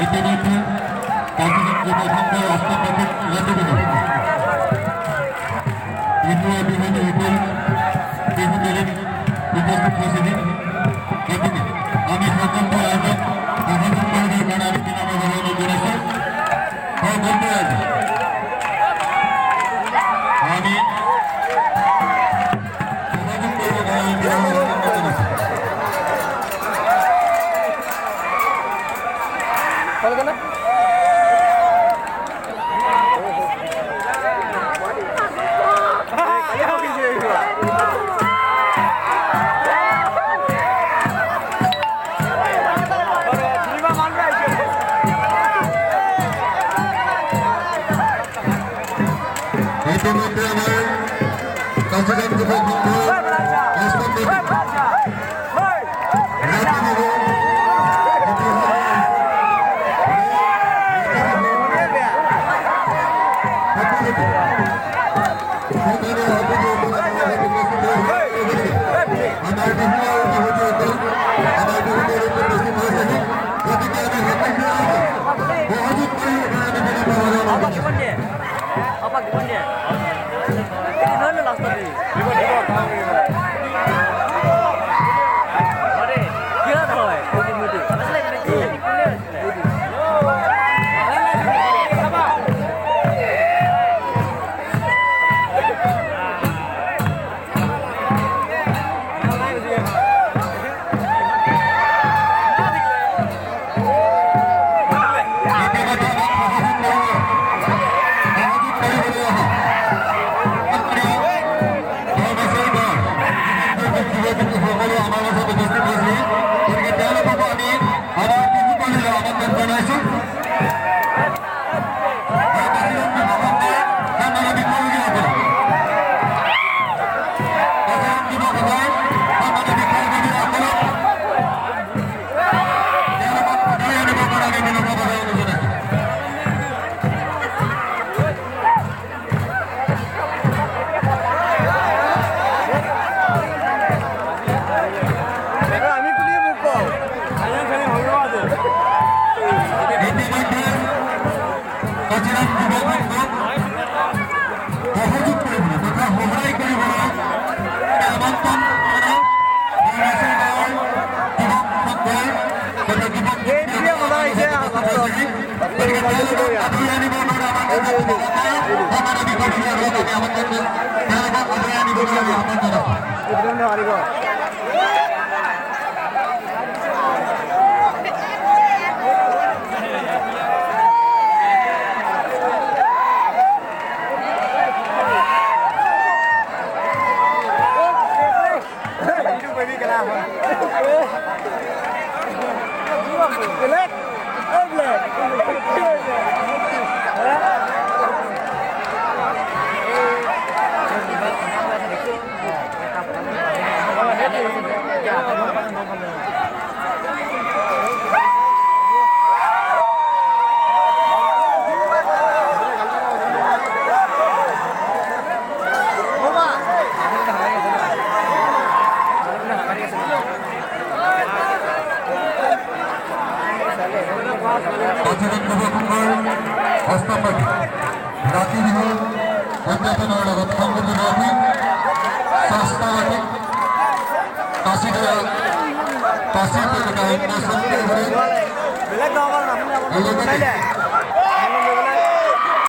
ইতিমধ্যে কাশীনাথ যুবসংঘের অষ্টপথিক গতিবিধি বিদ্রোহ বিরোধী উপর বিভূতির উপস্থিত হয়েছিলেন। আমি সকলকে আয়োজক মহাজন মহোদয় বাড়ার বিনামূল্যে জড়িত বলতে আছি আমি ইতিমধ্যে আমার কাছাকাছি apa gimana dia? Ini mana last tadi? Ada, kira tahu eh? Mudi. Masalah ini jadi punya. Kasih